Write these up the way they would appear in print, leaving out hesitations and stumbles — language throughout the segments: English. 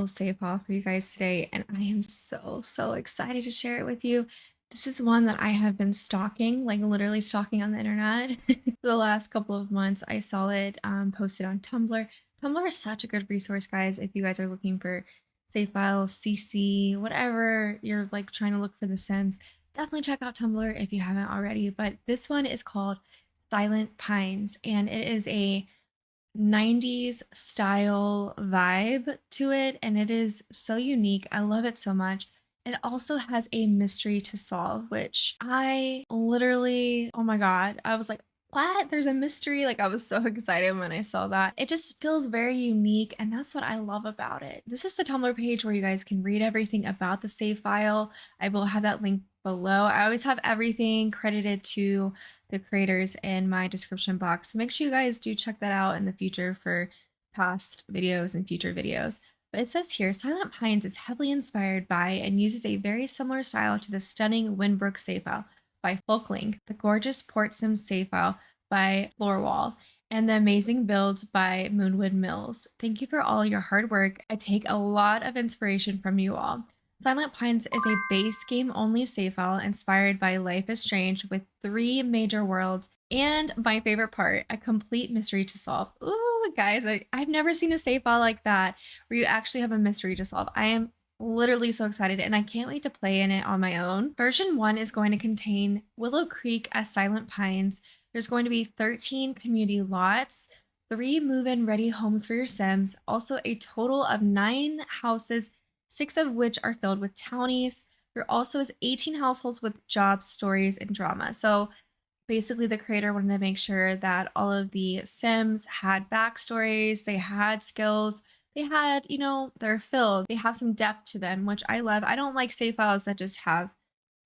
little save file for you guys today, and I am so excited to share it with you. This is one that I have been stalking, like literally stalking on the internet for the last couple of months. I saw it posted on Tumblr. Tumblr is such a good resource, guys, if you guys are looking for save files, CC, whatever you're like trying to look for the Sims. Definitely check out Tumblr if you haven't already. But this one is called Silent Pines, and it is a 90s style vibe to it, and it is so unique. I love it so much. It also has a mystery to solve, which I literally, oh my God, I was like, what? There's a mystery? Like, I was so excited when I saw that. It just feels very unique, and that's what I love about it. This is the Tumblr page where you guys can read everything about the save file. I will have that link below. I always have everything credited to the creators in my description box. So make sure you guys do check that out in the future for past videos and future videos. But it says here, Silent Pines is heavily inspired by and uses a very similar style to the stunning Winbrook save file by Folklink, the gorgeous Port Sims save file by Floorwall, and the amazing builds by Moonwood Mills. Thank you for all your hard work. I take a lot of inspiration from you all. Silent Pines is a base game only save file inspired by Life is Strange with 3 major worlds and my favorite part, a complete mystery to solve. Ooh, guys, I've never seen a save file like that where you actually have a mystery to solve. I am literally so excited and I can't wait to play in it on my own. Version 1 is going to contain Willow Creek as Silent Pines. There's going to be 13 community lots, 3 move-in ready homes for your Sims, also a total of 9 houses, 6 of which are filled with townies. There also is 18 households with jobs, stories, and drama. So basically the creator wanted to make sure that all of the Sims had backstories, they had skills, they had, they're filled, they have some depth to them, which I love. I don't like save files that just have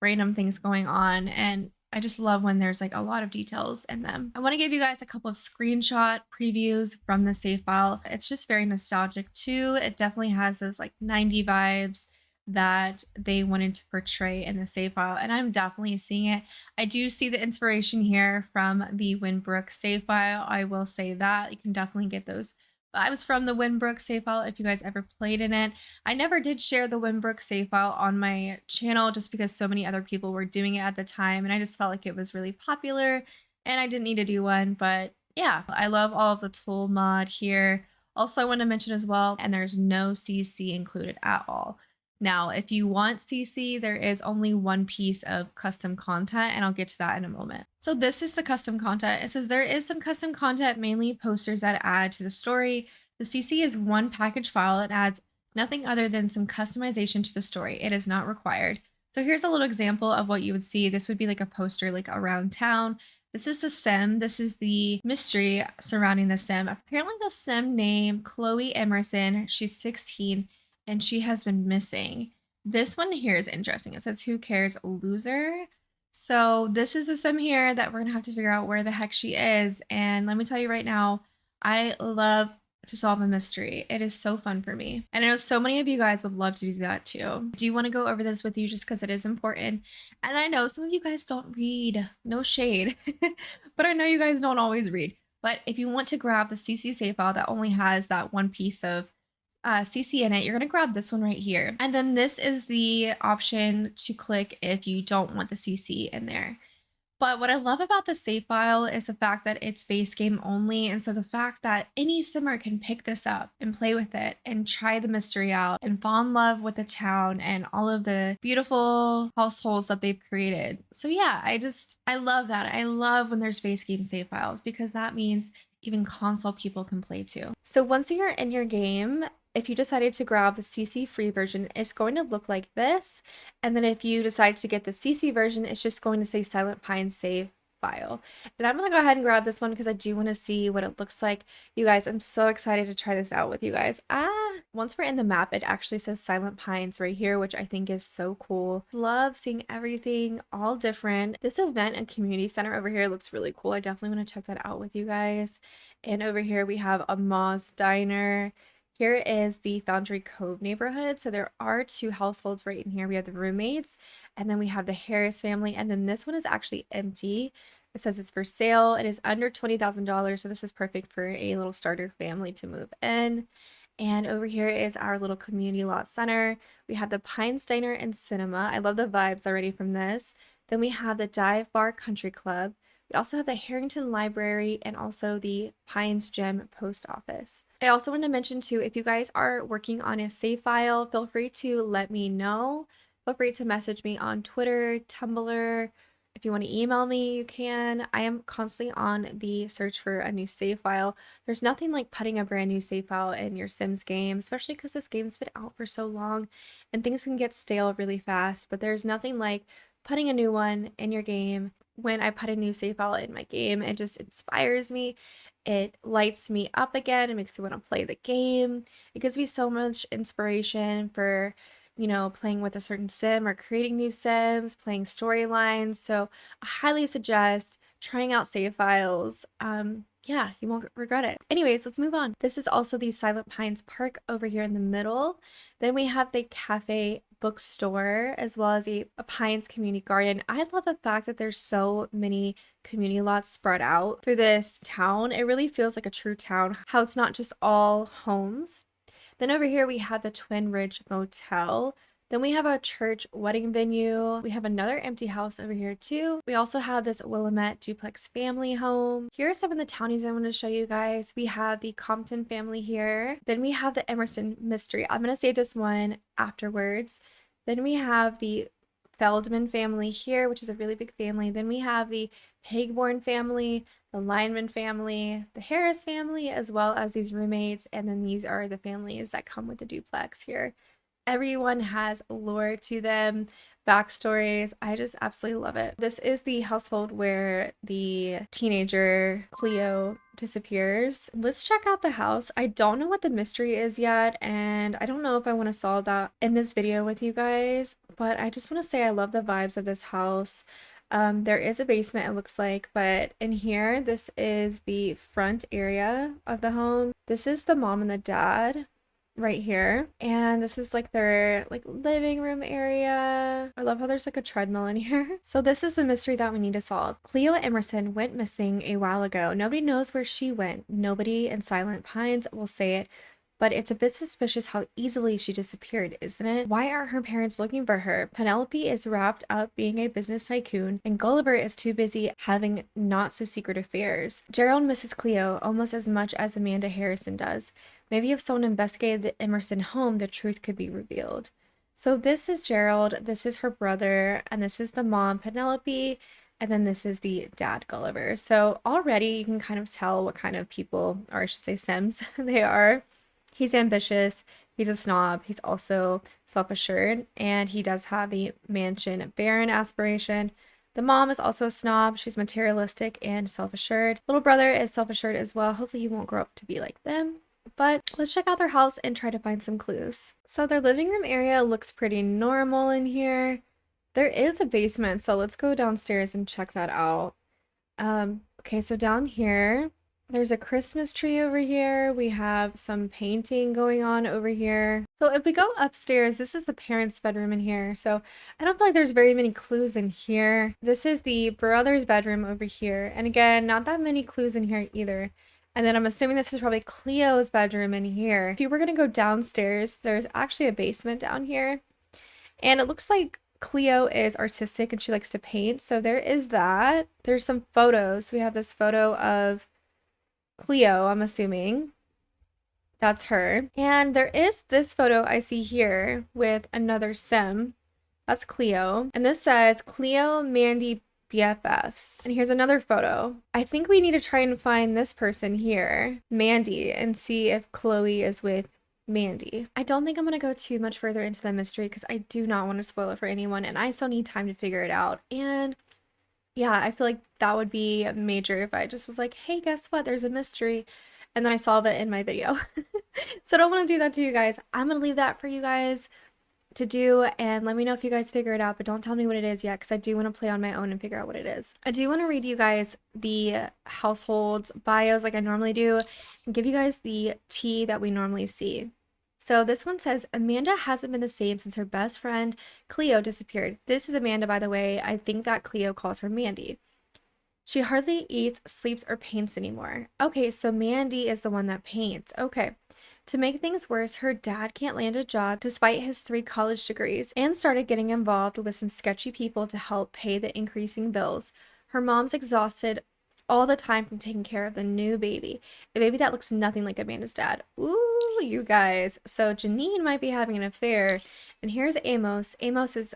random things going on, and I just love when there's like a lot of details in them. I want to give you guys a couple of screenshot previews from the save file. It's just very nostalgic too. It definitely has those like 90 vibes that they wanted to portray in the save file, and I'm definitely seeing it. I do see the inspiration here from the Winbrook save file. I will say that you can definitely get those vibes from the Winbrook save file if you guys ever played in it. I never did share the Winbrook save file on my channel just because so many other people were doing it at the time, and I just felt like it was really popular and I didn't need to do one. But yeah, I love all of the tool mod here. Also, I want to mention as well, and there's no CC included at all. Now, if you want CC, there is only one piece of custom content, and I'll get to that in a moment. So this is the custom content. It says there is some custom content, mainly posters that add to the story. The CC is one package file. It adds nothing other than some customization to the story. It is not required. So here's a little example of what you would see. This would be like a poster like around town. This is the sim. This is the mystery surrounding the sim. Apparently the sim named Chloe Emerson. She's 16 and she has been missing. This one here is interesting. It says, who cares, loser? So this is a sim here that we're gonna have to figure out where the heck she is. And let me tell you right now, I love to solve a mystery. It is so fun for me. And I know so many of you guys would love to do that too. Do you want to go over this with you just because it is important? And I know some of you guys don't read, no shade, but I know you guys don't always read. But if you want to grab the CC save file that only has that one piece of CC in it, you're going to grab this one right here. And then this is the option to click if you don't want the CC in there. But what I love about the save file is the fact that it's base game only. And so the fact that any simmer can pick this up and play with it and try the mystery out and fall in love with the town and all of the beautiful households that they've created. So yeah, I love that. I love when there's base game save files because that means even console people can play too. So once you're in your game, if you decided to grab the CC free version, it's going to look like this. And then if you decide to get the CC version, it's just going to say Silent Pine save file. And I'm going to go ahead and grab this one because I do want to see what it looks like. You guys, I'm so excited to try this out with you guys. Once we're in the map, it actually says Silent Pines right here, which I think is so cool. Love seeing everything all different. This event and community center over here looks really cool. I definitely want to check that out with you guys. And over here we have a Moz Diner. Here is the Foundry Cove neighborhood. So there are 2 households right in here. We have the roommates, and then we have the Harris family, and then this one is actually empty. It says it's for sale. It is under $20,000, so this is perfect for a little starter family to move in. And over here is our little community lot center. We have the Pines Diner and Cinema. I love the vibes already from this. Then we have the Dive Bar Country Club. We also have the Harrington Library and also the Pines Gym Post Office. I also wanted to mention too, if you guys are working on a save file, feel free to let me know. Feel free to message me on Twitter, Tumblr. If you want to email me, you can. I am constantly on the search for a new save file. There's nothing like putting a brand new save file in your Sims game, especially because this game's been out for so long and things can get stale really fast. But there's nothing like putting a new one in your game. When I put a new save file in my game, it just inspires me. It lights me up again. It makes me want to play the game. It gives me so much inspiration for playing with a certain sim or creating new sims, playing storylines. So I highly suggest trying out save files. Yeah, you won't regret it. Anyways, let's move on. This is also the Silent Pines Park over here in the middle. Then we have the cafe bookstore as well as a Pines community garden. I love the fact that there's so many community lots spread out through this town. It really feels like a true town, how it's not just all homes. Then over here we have the Twin Ridge Motel. Then we have a church wedding venue. We have another empty house over here too. We also have this Willamette duplex family home. Here are some of the townies I want to show you guys. We have the Compton family here. Then we have the Emerson mystery. I'm going to say this one afterwards. Then we have the Feldman family here, which is a really big family. Then we have the Pegborn family, the Lineman family, the Harris family, as well as these roommates. And then these are the families that come with the duplex here. Everyone has lore to them, backstories. I just absolutely love it. This is the household where the teenager Cleo disappears. Let's check out the house. I don't know what the mystery is yet, and I don't know if I want to solve that in this video with you guys, but I just want to say I love the vibes of this house. There is a basement, it looks like, but in here, this is the front area of the home. This is the mom and the dad right here, and this is like their living room area. I love how there's like a treadmill in here. So this is the mystery that we need to solve. Cleo Emerson went missing a while ago. Nobody knows where she went. Nobody in Silent Pines will say it, but it's a bit suspicious how easily she disappeared, isn't it? Why aren't her parents looking for her? Penelope is wrapped up being a business tycoon, and Gulliver is too busy having not so secret affairs. Gerald misses Cleo almost as much as Amanda Harrison does. Maybe if someone investigated the Emerson home, the truth could be revealed. So this is Gerald, this is her brother, and this is the mom, Penelope, and then this is the dad, Gulliver. So already you can kind of tell what kind of people, or I should say Sims, they are. He's ambitious, he's a snob, he's also self-assured, and he does have the mansion baron aspiration. The mom is also a snob, she's materialistic and self-assured. Little brother is self-assured as well. Hopefully he won't grow up to be like them. But let's check out their house and try to find some clues. So their living room area looks pretty normal in here. There is a basement, so let's go downstairs and check that out. Okay, so down here, there's a Christmas tree over here. We have some painting going on over here. So if we go upstairs, this is the parents' bedroom in here. So I don't feel like there's very many clues in here. This is the brother's bedroom over here. And again, not that many clues in here either. And then I'm assuming this is probably Cleo's bedroom in here. If you were going to go downstairs, there's actually a basement down here. And it looks like Cleo is artistic and she likes to paint. So there is that. There's some photos. We have this photo of Cleo, I'm assuming. That's her. And there is this photo I see here with another sim. That's Cleo. And this says Cleo, Mandy, BFFs. And here's another photo. I think we need to try and find this person here, Mandy, and see if Chloe is with Mandy. I don't think I'm going to go too much further into the mystery because I do not want to spoil it for anyone and I still need time to figure it out. And yeah, I feel like that would be major if I just was like, hey, guess what? There's a mystery. And then I solve it in my video. So I don't want to do that to you guys. I'm going to leave that for you guys to do, and let me know if you guys figure it out, but don't tell me what it is yet because I do want to play on my own and figure out what it is. I do want to read you guys the households bios like I normally do and give you guys the tea that we normally see. So this one says, Amanda hasn't been the same since her best friend Cleo disappeared. This is Amanda, by the way. I think that Cleo calls her Mandy. She hardly eats, sleeps, or paints anymore. Okay, so Mandy is the one that paints. Okay. To make things worse, her dad can't land a job despite his 3 college degrees and started getting involved with some sketchy people to help pay the increasing bills. Her mom's exhausted all the time from taking care of the new baby, a baby that looks nothing like Amanda's dad. Ooh, you guys. So Janine might be having an affair. And here's Amos. Amos is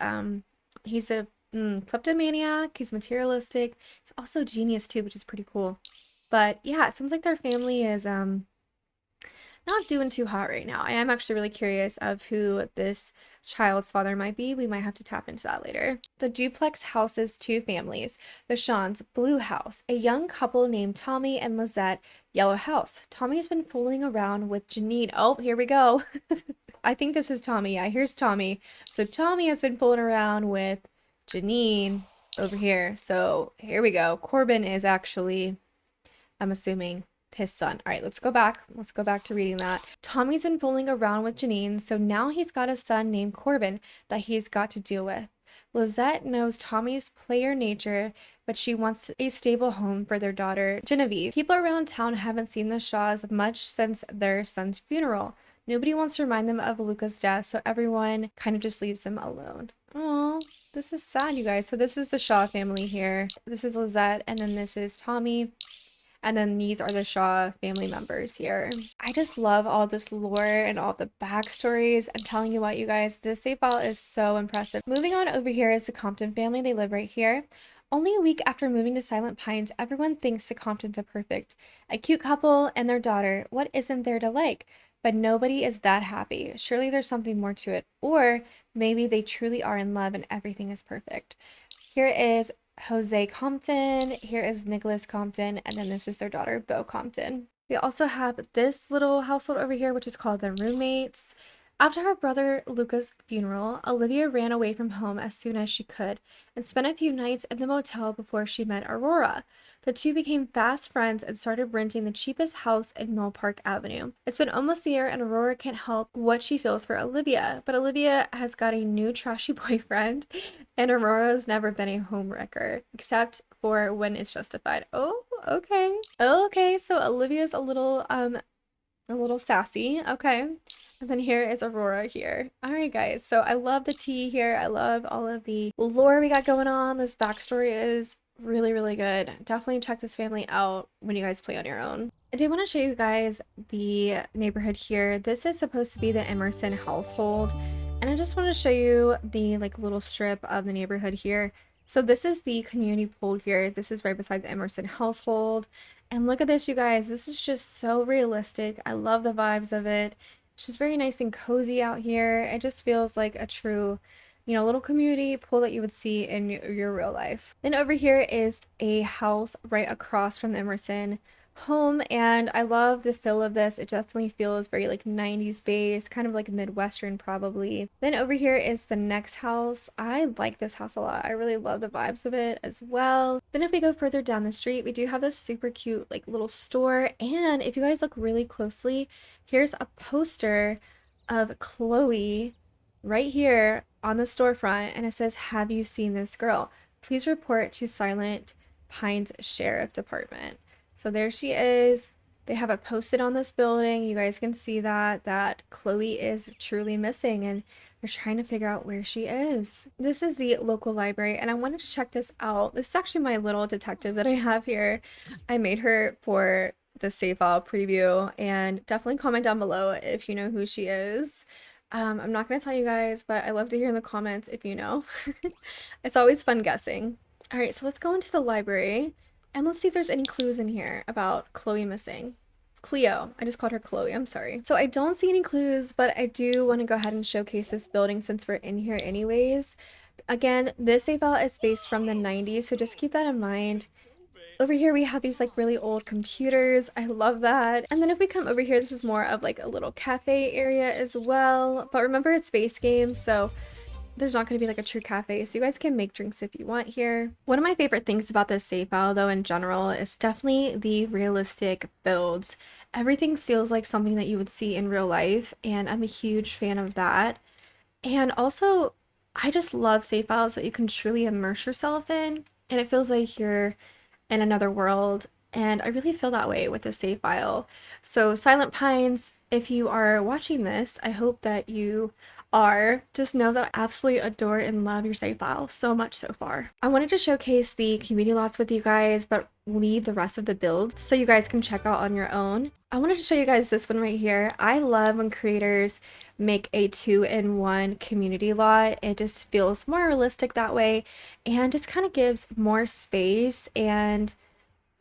he's a kleptomaniac. He's materialistic. He's also a genius too, which is pretty cool. But yeah, it sounds like their family is not doing too hot right now. I am actually really curious of who this child's father might be. We might have to tap into that later. The duplex houses 2 families. The Sean's blue house, a young couple named Tommy and Lizette, yellow house. Tommy's been fooling around with Janine. Oh, here we go. I think this is Tommy. Yeah, here's Tommy. So Tommy has been fooling around with Janine over here. So here we go. Corbin is actually, I'm assuming, his son. All right, let's go back. Let's go back to reading that. Tommy's been fooling around with Janine, so now he's got a son named Corbin that he's got to deal with. Lizette knows Tommy's player nature, but she wants a stable home for their daughter, Genevieve. People around town haven't seen the Shaws much since their son's funeral. Nobody wants to remind them of Luca's death, so everyone kind of just leaves him alone. Oh, this is sad, you guys. So this is the Shaw family here. This is Lizette, and then this is Tommy. And then these are the Shaw family members here. I just love all this lore and all the backstories. I'm telling you what, you guys, this save file is so impressive. Moving on over here is the Compton family. They live right here. Only a week after moving to Silent Pines, everyone thinks the Comptons are perfect. A cute couple and their daughter. What isn't there to like? But nobody is that happy. Surely there's something more to it. Or maybe they truly are in love and everything is perfect. Here is Jose Compton, here is Nicholas Compton, and then this is their daughter, Beau Compton. We also have this little household over here, which is called the Roommates. After her brother Luca's funeral, Olivia ran away from home as soon as she could and spent a few nights in the motel before she met Aurora. The two became fast friends and started renting the cheapest house in Mill Park Avenue. It's been almost a year and Aurora can't help what she feels for Olivia, but Olivia has got a new trashy boyfriend and Aurora's never been a homewrecker, except for when it's justified. Oh, okay. Okay, so Olivia's a little sassy. Okay. And then here is Aurora here. All right, guys. So I love the tea here. I love all of the lore we got going on. This backstory is really, really good. Definitely check this family out when you guys play on your own. I did want to show you guys the neighborhood here. This is supposed to be the Emerson household. And I just want to show you the like little strip of the neighborhood here. So this is the community pool here. This is right beside the Emerson household. And look at this, you guys. This is just so realistic. I love the vibes of it. It's just very nice and cozy out here. It just feels like a true, you know, little community pool that you would see in your real life. Then over here is a house right across from the Emerson home, and I love the feel of this. It definitely feels very like 90s based, kind of like Midwestern probably. Then over here is the next house. I like this house a lot. I really love the vibes of it as well. Then if we go further down the street, we do have this super cute like little store, and if you guys look really closely, here's a poster of Chloe right here on the storefront, and it says, "Have you seen this girl? Please report to Silent Pines Sheriff Department." So there she is. They have it posted on this building. You guys can see that Chloe is truly missing and they're trying to figure out where she is. This is the local library and I wanted to check this out. This is actually my little detective that I have here. I made her for the save file preview, and definitely comment down below if you know who she is. I'm not going to tell you guys, but I love to hear in the comments if you know. It's always fun guessing. All right, so let's go into the library. And let's see if there's any clues in here about Chloe missing. Cleo. I just called her Chloe. I'm sorry. So I don't see any clues, but I do want to go ahead and showcase this building since we're in here anyways. Again, this save file is based from the 90s, so just keep that in mind. Over here we have these like really old computers. I love that. And then if we come over here, this is more of like a little cafe area as well. But remember, it's space game, so there's not going to be like a true cafe, so you guys can make drinks if you want here. One of my favorite things about this save file though in general is definitely the realistic builds. Everything feels like something that you would see in real life, and I'm a huge fan of that. And also, I just love save files that you can truly immerse yourself in, and it feels like you're in another world. And I really feel that way with the save file. So Silent Pines, if you are watching this, I hope that you are. Just know that I absolutely adore and love your save file so much so far. I wanted to showcase the community lots with you guys, but leave the rest of the builds so you guys can check out on your own. I wanted to show you guys this one right here. I love when creators make a 2-in-1 community lot. It just feels more realistic that way and just kind of gives more space, and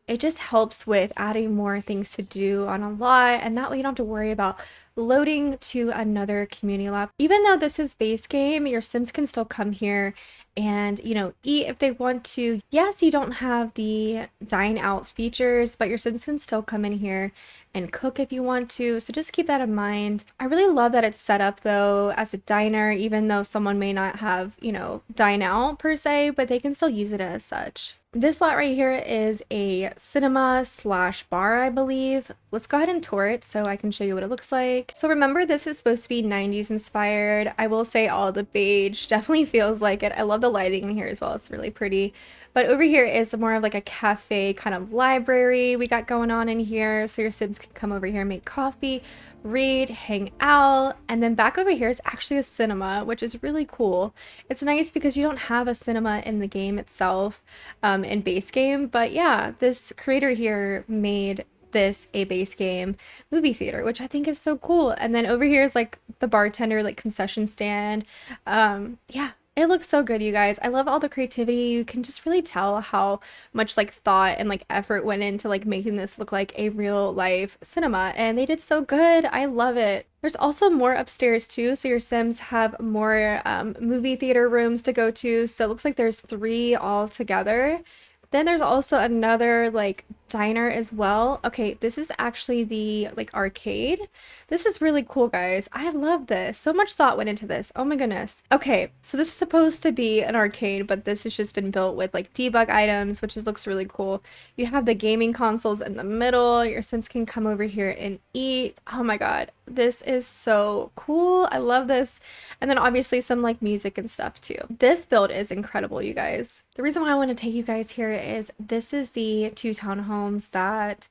it just helps with adding more things to do on a lot, and that way you don't have to worry about loading to another community lab. Even though this is base game, your Sims can still come here and, you know, eat if they want to. Yes, you don't have the dine out features, but your Sims can still come in here and cook if you want to, so just keep that in mind. I really love that it's set up though as a diner, even though someone may not have, you know, dine out per se, but they can still use it as such. This lot right here is a cinema slash bar, I believe. Let's go ahead and tour it so I can show you what it looks like. So remember, this is supposed to be 90s inspired. I will say all the beige definitely feels like it. I love the lighting in here as well. It's really pretty. But over here is more of like a cafe kind of library we got going on in here. So your Sims can come over here, make coffee, read, hang out. And then back over here is actually a cinema, which is really cool. It's nice because you don't have a cinema in the game itself, in base game. But yeah, this creator here made this a base game movie theater, which I think is so cool. And then over here is like the bartender, like concession stand. Yeah, it looks so good, you guys. I love all the creativity. You can just really tell how much like thought and like effort went into like making this look like a real life cinema, and they did so good. I love it. There's also more upstairs too, so your Sims have more movie theater rooms to go to. So it looks like there's 3 all together. Then there's also another like diner as well. Okay, this is actually the like arcade. This is really cool, guys. I love this. So much thought went into this. Oh my goodness. Okay, so this is supposed to be an arcade, but this has just been built with like debug items, which looks really cool. You have the gaming consoles in the middle. Your Sims can come over here and eat. Oh my god, this is so cool. I love this. And then obviously some like music and stuff too. This build is incredible, you guys. The reason why I want to take you guys here is this is the 2 townhomes that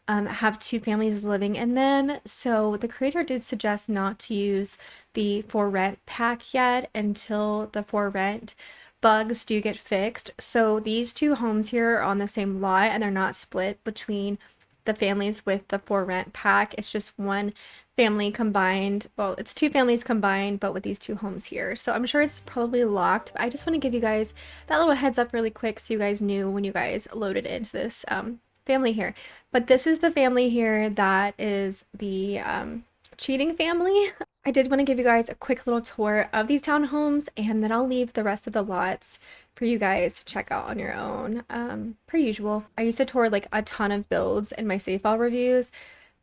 have 2 families living in them. So the creator did suggest not to use the for rent pack yet until the for rent bugs do get fixed. So these 2 homes here are on the same lot and they're not split between the families with the for rent pack. It's just one family combined. Well, it's 2 families combined, but with these 2 homes here. So I'm sure it's probably locked, but I just want to give you guys that little heads up really quick so you guys knew when you guys loaded into this family here. But this is the family here that is the cheating family. I did want to give you guys a quick little tour of these townhomes, and then I'll leave the rest of the lots for you guys to check out on your own. Per usual, I used to tour like a ton of builds in my save file reviews,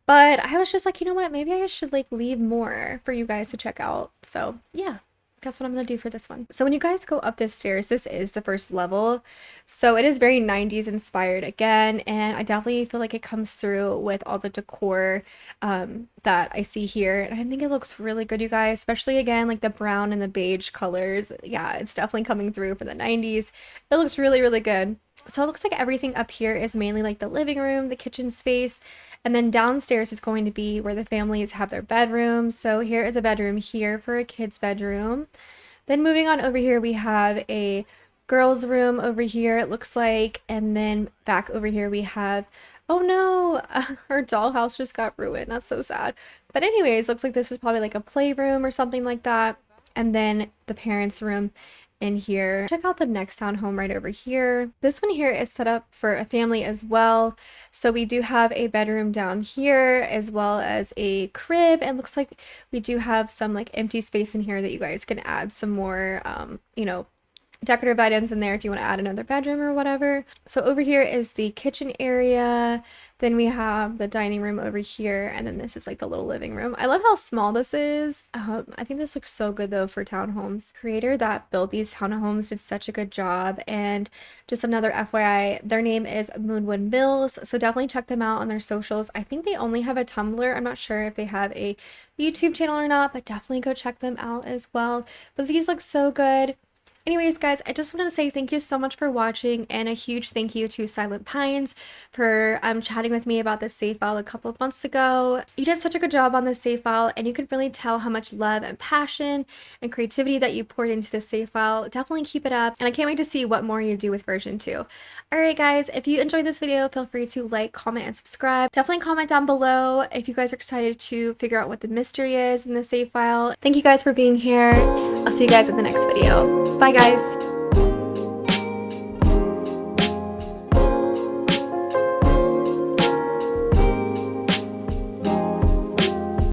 but I was just like, you know what, maybe I should like leave more for you guys to check out. So yeah, that's what I'm gonna do for this one. So when you guys go up this stairs, this is the first level. So it is very 90s inspired again, and I definitely feel like it comes through with all the decor that I see here. And I think it looks really good, you guys, especially again, like the brown and the beige colors. Yeah, it's definitely coming through for the 90s. It looks really, really good. So it looks like everything up here is mainly like the living room, the kitchen space, and then downstairs is going to be where the families have their bedrooms. So here is a bedroom here for a kid's bedroom. Then moving on over here, we have a girls' room over here, it looks like. And then back over here, we have, oh no, her dollhouse just got ruined. That's so sad. But anyways, looks like this is probably like a playroom or something like that. And then the parents' room in here. Check out the next townhome right over here. This one here is set up for a family as well. So we do have a bedroom down here as well as a crib, and looks like we do have some like empty space in here that you guys can add some more you know, decorative items in there if you want to add another bedroom or whatever. So over here is the kitchen area. Then we have the dining room over here, and then this is like the little living room. I love how small this is. I think this looks so good though for townhomes. Creator that built these townhomes did such a good job. And just another FYI, their name is Moonwood Mills, so definitely check them out on their socials. I think they only have a Tumblr. I'm not sure if they have a YouTube channel or not, but definitely go check them out as well. But these look so good. Anyways, guys, I just wanted to say thank you so much for watching, and a huge thank you to Silent Pines for chatting with me about this save file a couple of months ago. You did such a good job on this save file, and you can really tell how much love and passion and creativity that you poured into this save file. Definitely keep it up, and I can't wait to see what more you do with version 2. Alright guys, if you enjoyed this video, feel free to like, comment, and subscribe. Definitely comment down below if you guys are excited to figure out what the mystery is in the save file. Thank you guys for being here. I'll see you guys in the next video. Bye guys!